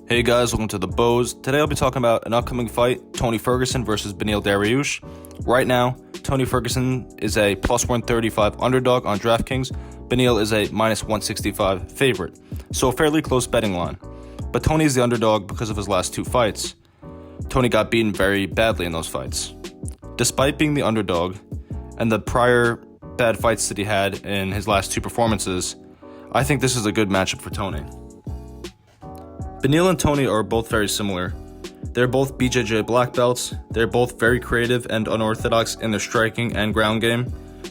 Hey guys, welcome to the Bows. Today I'll be talking about an upcoming fight, Tony Ferguson versus Beneil Dariush. Right now, Tony Ferguson is a plus 135 underdog on DraftKings. Beneil is a minus 165 favorite, so a fairly close betting line. But Tony is the underdog because of his last two fights. Tony got beaten very badly in those fights. Despite being the underdog and the prior bad fights that he had in his last two performances, I think this is a good matchup for Tony. Beneil and Tony are both very similar. They're both BJJ black belts. They're both very creative and unorthodox in their striking and ground game.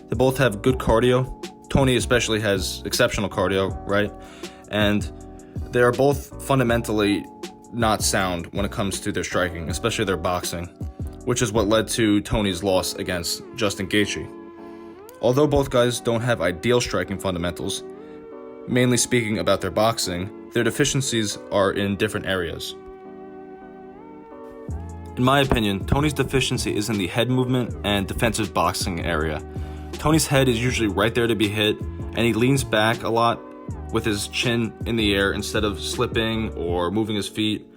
They both have good cardio. Tony especially has exceptional cardio, right? And they are both fundamentally not sound when it comes to their striking, especially their boxing, which is what led to Tony's loss against Justin Gaethje. Although both guys don't have ideal striking fundamentals, mainly speaking about their boxing, their deficiencies are in different areas. In my opinion, Tony's deficiency is in the head movement and defensive boxing area. Tony's head is usually right there to be hit, and he leans back a lot with his chin in the air instead of slipping or moving his feet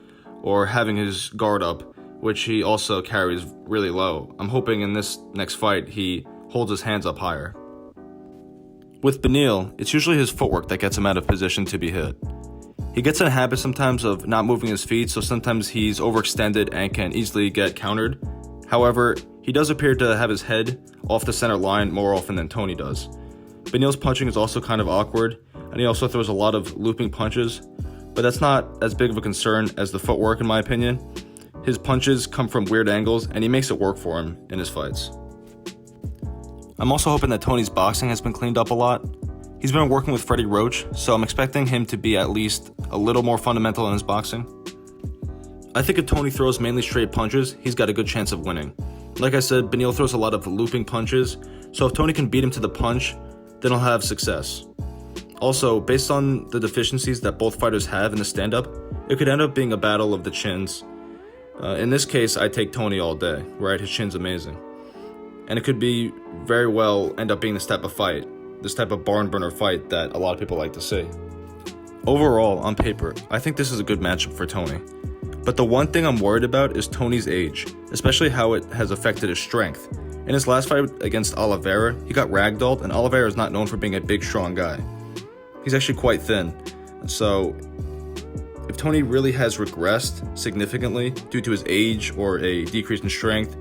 or having his guard up, which he also carries really low. I'm hoping in this next fight he holds his hands up higher. With Beneil, it's usually his footwork that gets him out of position to be hit. He gets in a habit sometimes of not moving his feet, so sometimes he's overextended and can easily get countered. However, he does appear to have his head off the center line more often than Tony does. Beneil's punching is also kind of awkward, and he also throws a lot of looping punches, but that's not as big of a concern as the footwork in my opinion. His punches come from weird angles, and he makes it work for him in his fights. I'm also hoping that Tony's boxing has been cleaned up a lot. He's been working with Freddie Roach, so I'm expecting him to be at least a little more fundamental in his boxing. I think if Tony throws mainly straight punches, he's got a good chance of winning. Like I said, Beneil throws a lot of looping punches, so if Tony can beat him to the punch, then he'll have success. Also, based on the deficiencies that both fighters have in the stand-up, it could end up being a battle of the chins. In this case, I take Tony all day, right? His chin's amazing. And it could be very well end up being this type of fight, this type of barn burner fight that a lot of people like to see. Overall, on paper, I think this is a good matchup for Tony. But the one thing I'm worried about is Tony's age, especially how it has affected his strength. In his last fight against Oliveira, he got ragdolled, and Oliveira is not known for being a big, strong guy. He's actually quite thin. So if Tony really has regressed significantly due to his age or a decrease in strength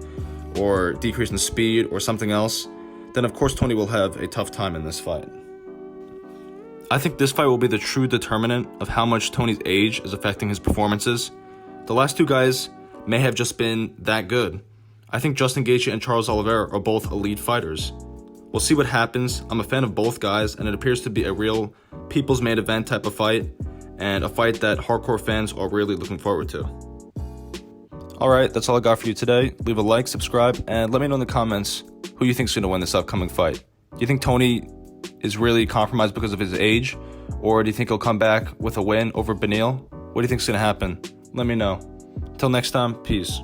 or decrease in speed or something else, then of course Tony will have a tough time in this fight. I think this fight will be the true determinant of how much Tony's age is affecting his performances. The last two guys may have just been that good. I think Justin Gaethje and Charles Oliveira are both elite fighters. We'll see what happens. I'm a fan of both guys, and it appears to be a real people's main event type of fight, and a fight that hardcore fans are really looking forward to. Alright, that's all I got for you today. Leave a like, subscribe, and let me know in the comments who you think is going to win this upcoming fight. Do you think Tony is really compromised because of his age? Or do you think he'll come back with a win over Beneil? What do you think is going to happen? Let me know. Until next time, peace.